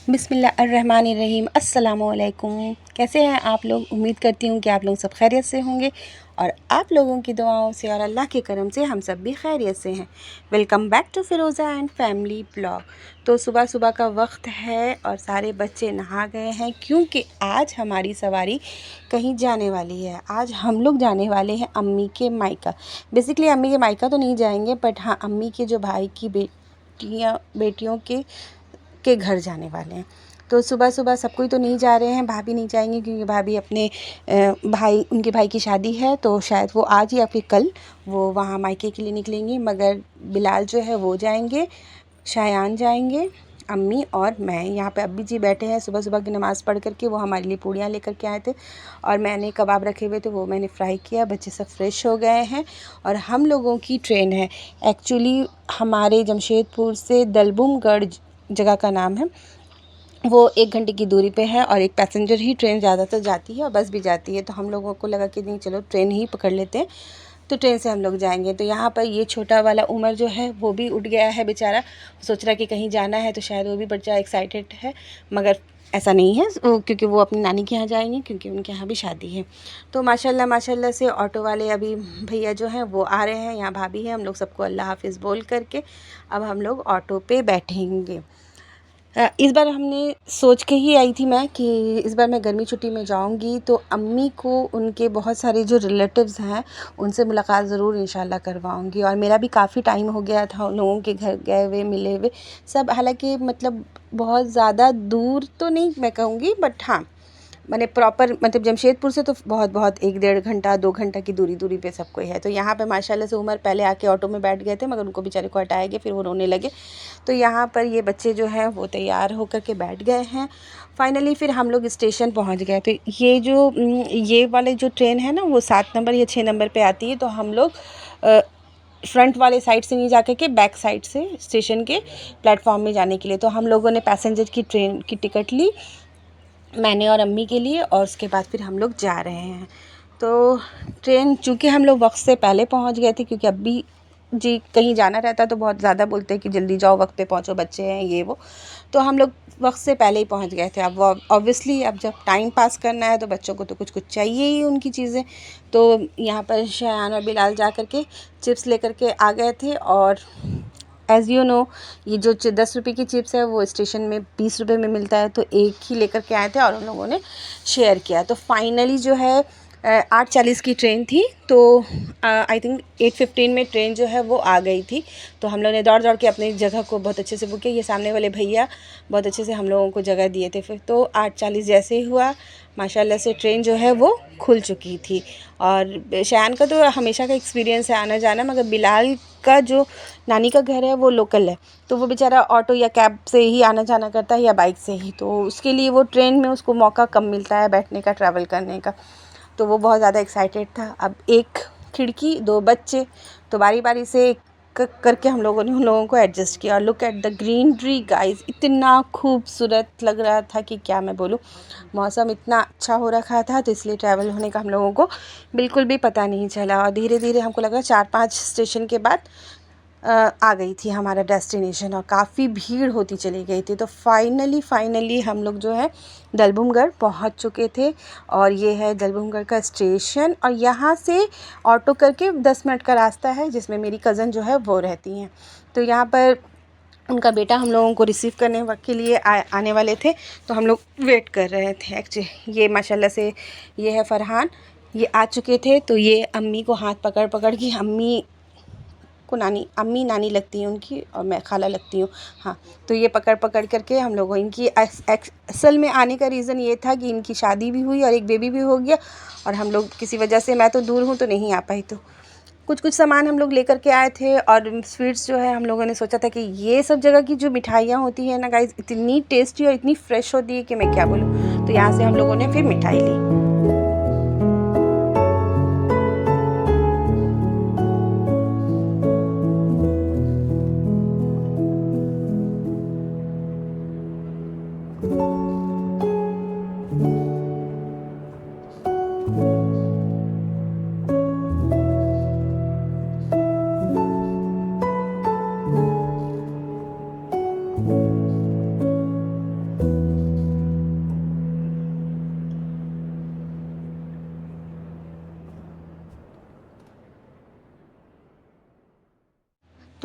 बिस्मिल्लाहिर्रहमानिर्रहीम। अस्सलामुअलैकुम। कैसे हैं आप लोग? उम्मीद करती हूँ कि आप लोग सब खैरियत से होंगे और आप लोगों की दुआओं से और अल्लाह के करम से हम सब भी खैरियत से हैं। Welcome back to Firoza and family blog. तो सुबह सुबह का वक्त है और सारे बच्चे नहा गए हैं क्योंकि आज हमारी सवारी कहीं जाने वाली है। आज हम लोग जाने वाले हैं अम्मी के मायका। बेसिकली अम्मी के मायका तो नहीं जाएंगे, बट हाँ, अम्मी के जो भाई की बेटियों के घर जाने वाले हैं। तो सुबह सुबह सब कोई तो नहीं जा रहे हैं, भाभी नहीं जाएंगे क्योंकि भाभी अपने उनके भाई की शादी है, तो शायद वो आज या फिर कल वो वहाँ मायके के लिए निकलेंगी। मगर बिलाल जो है वो जाएंगे, शायान जाएंगे, अम्मी और मैं। यहाँ पे अब्बी जी बैठे हैं। सुबह सुबह की नमाज़ पढ़ करके वो हमारे लिए पूड़ियाँ लेकर के आए थे और मैंने कबाब रखे हुए थे, वो मैंने फ्राई किया। बच्चे सब फ्रेश हो गए हैं और हम लोगों की ट्रेन है। एक्चुअली हमारे जमशेदपुर से दलबुमगढ़ जगह का नाम है, वो 1 घंटे की दूरी पे है और एक पैसेंजर ही ट्रेन ज़्यादातर जाती है और बस भी जाती है। तो हम लोगों को लगा कि नहीं, चलो ट्रेन ही पकड़ लेते हैं, तो ट्रेन से हम लोग जाएंगे। तो यहाँ पर ये छोटा वाला उमर जो है वो भी उठ गया है बेचारा, सोच रहा है कि कहीं जाना है, तो शायद वो भी बच्चा एक्साइटेड है। मगर ऐसा नहीं है, क्योंकि वो अपनी नानी के यहाँ जाएंगे, क्योंकि उनके यहाँ भी शादी है। तो माशाल्लाह माशाल्लाह से ऑटो वाले अभी भैया जो हैं वो आ रहे हैं, यहाँ भाभी है। हम लोग सबको अल्लाह हाफिज़ बोल करके अब हम लोग ऑटो पे बैठेंगे। इस बार हमने सोच के ही आई थी मैं कि इस बार मैं गर्मी छुट्टी में जाऊंगी तो अम्मी को उनके बहुत सारे जो रिलेटिव्स हैं उनसे मुलाकात ज़रूर इंशाल्लाह करवाऊंगी। और मेरा भी काफ़ी टाइम हो गया था उन लोगों के घर गए हुए, मिले हुए सब। हालांकि मतलब बहुत ज़्यादा दूर तो नहीं मैं कहूँगी, बट हाँ, मैंने प्रॉपर मतलब जमशेदपुर से तो बहुत 1-1.5 घंटा 2 घंटा की दूरी पे सब कोई है। तो यहाँ पे माशाल्लाह से उमर पहले आके ऑटो में बैठ गए थे, मगर उनको बेचारे को हटाया गया, फिर वो रोने लगे। तो यहाँ पर ये बच्चे जो हैं वो तैयार होकर के बैठ गए हैं। फाइनली फिर हम लोग स्टेशन पहुँच गए। तो ये वाले जो ट्रेन है ना वो 7 नंबर या 6 नंबर पे आती है। तो हम लोग फ्रंट वाले साइड से नहीं जाकर के बैक साइड से स्टेशन के प्लेटफॉर्म में जाने के लिए, तो हम लोगों ने पैसेंजर की ट्रेन की टिकट ली, मैंने और अम्मी के लिए, और उसके बाद फिर हम लोग जा रहे हैं। तो ट्रेन चूँकि हम लोग वक्त से पहले पहुंच गए थे, क्योंकि अब्बी जी कहीं जाना रहता तो बहुत ज़्यादा बोलते हैं कि जल्दी जाओ, वक्त पे पहुंचो, बच्चे हैं ये वो। तो हम लोग वक्त से पहले ही पहुंच गए थे। अब ऑब्वियसली अब जब टाइम पास करना है तो बच्चों को तो कुछ कुछ चाहिए ही उनकी चीज़ें। तो यहाँ पर शयान और बिलाल जा कर के चिप्स लेकर के आ गए थे। और एज़ यू नो, ये जो 10 रुपये की चिप्स है वो स्टेशन में 20 रुपये में मिलता है, तो एक ही लेकर के आए थे और उन लोगों ने शेयर किया। तो फाइनली जो है 8:40 की ट्रेन थी, तो आई थिंक 8:15 में ट्रेन जो है वो आ गई थी। तो हम लोग ने दौड़ के अपनी जगह को बहुत अच्छे से बुक किया। ये सामने वाले भैया बहुत अच्छे से हम लोगों को जगह दिए थे। फिर तो 8:40 जैसे ही हुआ, माशाल्लाह से ट्रेन जो है वो खुल चुकी थी। और शयान का तो हमेशा का एक्सपीरियंस है आना जाना, मगर बिलाल का जो नानी का घर है वो लोकल है, तो वो बेचारा ऑटो या कैब से ही आना जाना करता है या बाइक से ही। तो उसके लिए वो ट्रेन में उसको मौका कम मिलता है बैठने का, ट्रैवल करने का। तो वो बहुत ज़्यादा एक्साइटेड था। अब एक खिड़की 2 बच्चे, तो बारी बारी से करके हम लोगों ने उन लोगों को एडजस्ट किया। और look at the greenery guys, इतना खूबसूरत लग रहा था कि क्या मैं बोलूँ। मौसम इतना अच्छा हो रखा था, तो इसलिए ट्रैवल होने का हम लोगों को बिल्कुल भी पता नहीं चला। और धीरे धीरे हमको लगा 4-5 स्टेशन के बाद आ गई थी हमारा डेस्टिनेशन, और काफ़ी भीड़ होती चली गई थी। तो फाइनली हम लोग जो है दलबुमगढ़ पहुंच चुके थे। और ये है दलबुमगढ़ का स्टेशन, और यहाँ से ऑटो करके 10 मिनट का रास्ता है, जिसमें मेरी कज़न जो है वो रहती हैं। तो यहाँ पर उनका बेटा हम लोगों को रिसीव करने के लिए आने वाले थे, तो हम लोग वेट कर रहे थे। एक्चुअली ये माशाल्लाह से ये है फरहान, ये आ चुके थे। तो ये अम्मी को हाथ पकड़ के, अम्मी को अम्मी नानी लगती हैं उनकी और मैं खाला लगती हूँ, हाँ। तो ये पकड़ करके हम लोगों, इनकी असल में आने का रीज़न ये था कि इनकी शादी भी हुई और एक बेबी भी हो गया, और हम लोग किसी वजह से, मैं तो दूर हूँ तो नहीं आ पाई। तो कुछ सामान हम लोग लेकर के आए थे। और स्वीट्स जो है हम लोगों ने सोचा था कि ये सब जगह की जो मिठाइयाँ होती हैं ना गाइस, इतनी टेस्टी और इतनी फ्रेश होती है कि मैं क्या बोलूँ। तो यहाँ से हम लोगों ने फिर मिठाई ली।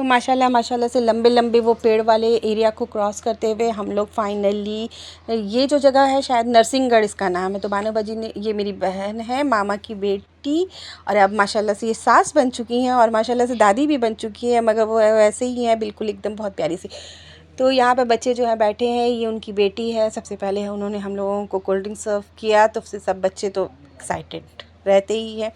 माशाल्लाह माशाल्लाह से लंबे लंबे वो पेड़ वाले एरिया को क्रॉस करते हुए हम लोग फाइनली, ये जो जगह है शायद नरसिंहगढ़ इसका नाम है। तो बानो बाजी ने, ये मेरी बहन है, मामा की बेटी, और अब माशाल्लाह से ये सास बन चुकी हैं और माशाल्लाह से दादी भी बन चुकी है, मगर वो वैसे ही हैं बिल्कुल एकदम बहुत प्यारी सी। तो यहाँ पे बच्चे जो हैं बैठे हैं, ये उनकी बेटी है। सबसे पहले उन्होंने हम लोगों को कोल्ड ड्रिंक सर्व किया, तो फिर सब बच्चे तो एक्साइटेड रहते ही हैं।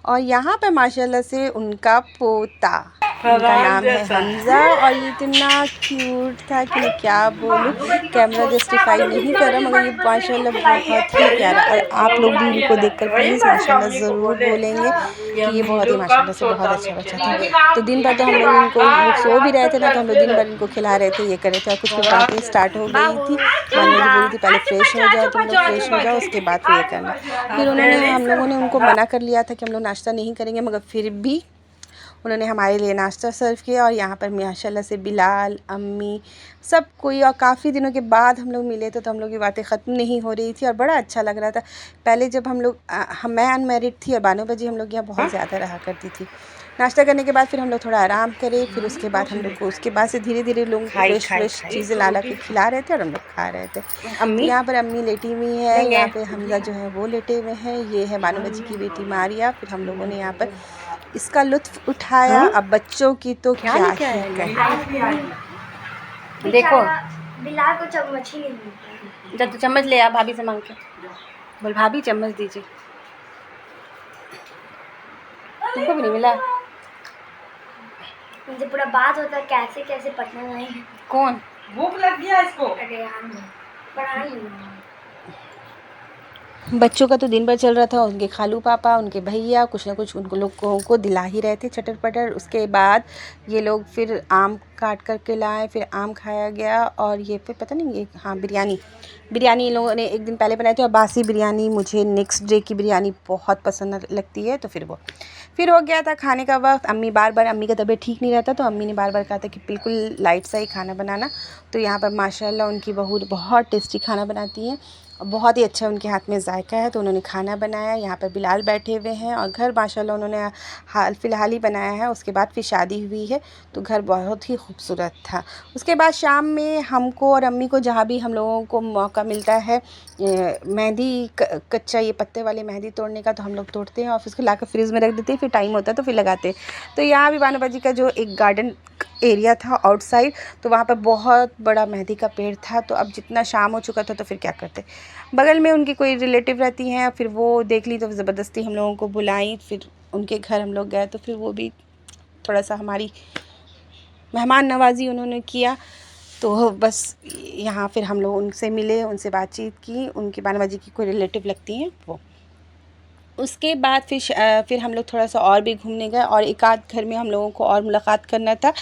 और यहाँ पे माशाल्लाह से उनका पोता, उनका नाम है हमज़ा, और ये इतना क्यूट था कि मैं क्या बोलूँ, कैमरा जस्टिफाई नहीं कर रहा, मगर ये माशाल्लाह बहुत ही प्यारा। और आप लोग भी इनको देखकर प्लीज़ माशाल्लाह ज़रूर बोलेंगे कि ये बहुत ही माशाल्लाह से बहुत अच्छा बच्चा था। तो दिन भर तो हम लोग इनको, सो भी रहे थे ना, तो हम लोग दिन भर इनको खिला रहे थे, ये कर रहे थे। और कुछ कुछ बातें स्टार्ट हो गई थी, मानो जी बोली थी पहले फ्रेश हो जाओ, तुम लोग फ्रेश हो जाओ, उसके बाद फिर ये करना। फिर हम लोगों ने उनको मना कर लिया था कि हम लोग नाश्ता नहीं करेंगे, मगर फिर भी उन्होंने हमारे लिए नाश्ता सर्व किया। और यहाँ पर माशाल्लाह से बिलाल, अम्मी, सब कोई, और काफ़ी दिनों के बाद हम लोग मिले थे, तो हम लोग की बातें ख़त्म नहीं हो रही थी और बड़ा अच्छा लग रहा था। पहले जब हम लोग मैं अनमेरिड थी और बानो बाजी हम लोग यहाँ बहुत ज़्यादा रहा करती थी। नाश्ता करने के बाद फिर हम लोग थोड़ा आराम करे, फिर उसके बाद हम लोग को, उसके बाद से धीरे धीरे लोग फ्रेश चीज़ें ला के खिला रहे थे और हम लोग खा रहे थे। तो यहाँ पर अम्मी लेटी हुई है, यहाँ पे हमज़ा जो है वो लेटे हुए हैं, ये है बानो बाजी की बेटी मारिया। फिर हम लोगों ने यहाँ पर इसका लुत्फ़ उठाया। अब बच्चों की तो क्या ही कहें। देखो बिलाल को चम्मच ही नहीं मिलता, जब तो चम्मच ले आ भाभी से मांग के, बोल भाभी चम्मच दीजिए। तुमको भी नहीं मिला? मुझे पूरा बात होता है कैसे कैसे पढ़ना नहीं। कौन? भूख लग गया इसको। अरे यार पढ़ा नहीं। बच्चों का तो दिन भर चल रहा था, उनके खालू पापा, उनके भैया कुछ ना कुछ उनको लोगों को दिला ही रहे थे चटर पटर। उसके बाद ये लोग फिर आम काट कर के लाए, फिर आम खाया गया। और ये फिर पता नहीं, ये हाँ बिरयानी इन लोगों ने एक दिन पहले बनाई थी। और बासी बिरयानी, मुझे नेक्स्ट डे की बिरयानी बहुत पसंद लगती है। तो फिर हो गया था खाने का वक्त। अम्मी का तबीयत ठीक नहीं रहता, तो अम्मी ने बार बार कहा था कि बिल्कुल लाइट सा ही खाना बनाना। तो यहाँ पर माशाल्लाह उनकी बहू बहुत टेस्टी खाना बनाती हैं, बहुत ही अच्छा उनके हाथ में जायका है। तो उन्होंने खाना बनाया। यहाँ पर बिलाल बैठे हुए हैं और घर माशाल्लाह उन्होंने हाल फ़िलहाल ही बनाया है, उसके बाद फिर शादी हुई है, तो घर बहुत ही खूबसूरत था। उसके बाद शाम में हमको और अम्मी को जहाँ भी हम लोगों को मौका मिलता है मेहंदी कच्चा ये पत्ते वाले मेहंदी तोड़ने का, तो हम लोग तोड़ते हैं और फिर उसको लाकर फ्रिज में रख देते हैं, फिर टाइम होता है तो फिर लगाते हैं। तो यहाँ भी बानो बाजी का जो एक गार्डन एरिया था आउटसाइड, तो वहाँ पर बहुत बड़ा मेहंदी का पेड़ था। तो अब जितना शाम हो चुका था तो फिर क्या करते, बगल में उनकी कोई रिलेटिव रहती हैं, फिर वो देख ली तो ज़बरदस्ती हम लोगों को बुलाई, फिर उनके घर हम लोग गए। तो फिर वो भी थोड़ा सा हमारी मेहमान नवाजी उन्होंने किया। तो बस यहाँ फिर हम लोग उनसे मिले, उनसे बातचीत की, उनकी बानो बाजी की कोई रिलेटिव लगती हैं वो। उसके बाद फिर हम लोग थोड़ा सा और भी घूमने गए और एक आध घर में हम लोगों को और मुलाकात करना था,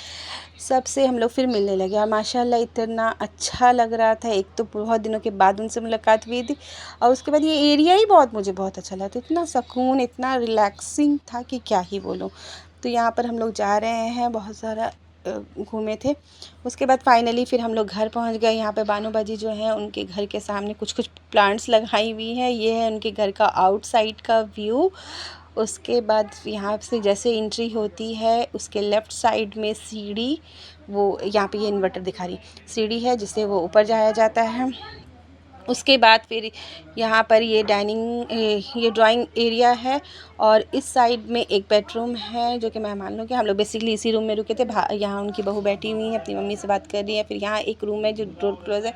सबसे हम लोग फिर मिलने लगे। और माशाल्लाह इतना अच्छा लग रहा था, एक तो बहुत दिनों के बाद उनसे मुलाकात हुई थी, और उसके बाद ये एरिया ही मुझे बहुत अच्छा लगा था। इतना सुकून, इतना रिलैक्सिंग था कि क्या ही बोलूँ। तो यहाँ पर हम लोग जा रहे हैं, बहुत सारा घूमे थे। उसके बाद फाइनली फिर हम लोग घर पहुँच गए। यहाँ पे बानो बाजी जो है उनके घर के सामने कुछ प्लांट्स लगाई हुई हैं, ये है उनके घर का आउटसाइड का व्यू। उसके बाद यहाँ से जैसे एंट्री होती है, उसके लेफ़्ट साइड में सीढ़ी, वो यहाँ पे ये इन्वर्टर दिखा रही सीढ़ी है जिससे वो ऊपर जाया जाता है। उसके बाद फिर यहाँ पर ये ये ड्राइंग एरिया है, और इस साइड में एक बेडरूम है जो कि मेहमानों के, हम लोग बेसिकली इसी रूम में रुके थे। यहाँ उनकी बहू बैठी हुई है, अपनी मम्मी से बात कर रही है। फिर यहाँ एक रूम है जो डोर क्लोज है,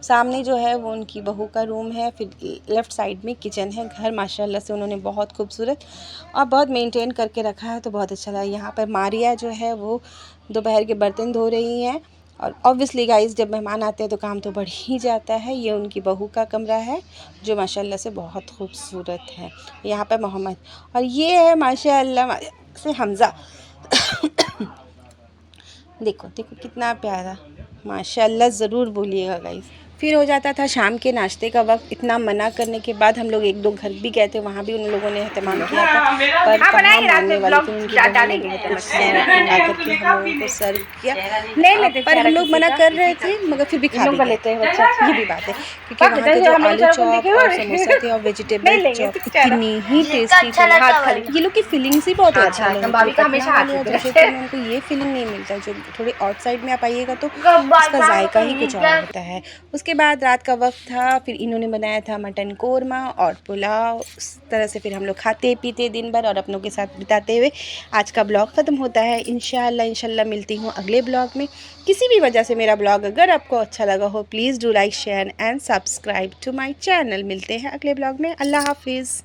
सामने जो है वो उनकी बहू का रूम है। फिर लेफ़्ट साइड में किचन है। घर माशाल्लाह से उन्होंने बहुत खूबसूरत और बहुत मेंटेन करके रखा है, तो बहुत अच्छा लगा। यहाँ पर मारिया जो है वो दोपहर के बर्तन धो रही हैं। और ऑब्वियसली गाइस, जब मेहमान आते हैं तो काम तो बढ़ ही जाता है। ये उनकी बहू का कमरा है जो माशाल्लाह से बहुत खूबसूरत है। यहाँ पर मोहम्मद, और ये है माशाल्लाह से हमज़ा। देखो कितना प्यारा, माशाल्लाह ज़रूर बोलिएगा गाइस। फिर हो जाता था शाम के नाश्ते का वक्त। इतना मना करने के बाद हम लोग एक दो घर भी गए थे, वहाँ भी उन लोगों ने एहतमाम किया था, पर कहाँ मानने वाले थे। उनकी बहन ने बहुत अच्छा ला करके हम लोगों को सर्व किया, पर हम लोग मना कर रहे थे मगर फिर भी खा भी लेते हैं बच्चा। ये भी बात है क्योंकि वहाँ के जो आलू चॉप और समोसा थे और वेजिटेबल चॉप इतनी ही टेस्टी थे। ये लोग की फीलिंग्स ही बहुत अच्छा है। उनको ये फीलिंग नहीं मिलता। जो थोड़ी आउटसाइड में आप आइएगा तो उसका जायका ही कुछ और होता है। उसके बाद रात का वक्त था, फिर इन्होंने बनाया था मटन कोरमा और पुलाव। उस तरह से फिर हम लोग खाते पीते दिन भर और अपनों के साथ बिताते हुए आज का ब्लॉग ख़त्म होता है। इंशाल्लाह मिलती हूँ अगले ब्लॉग में। किसी भी वजह से मेरा ब्लॉग अगर आपको अच्छा लगा हो, please do like share and subscribe to my channel. मिलते हैं अगले ब्लॉग में। अल्लाह हाफिज़।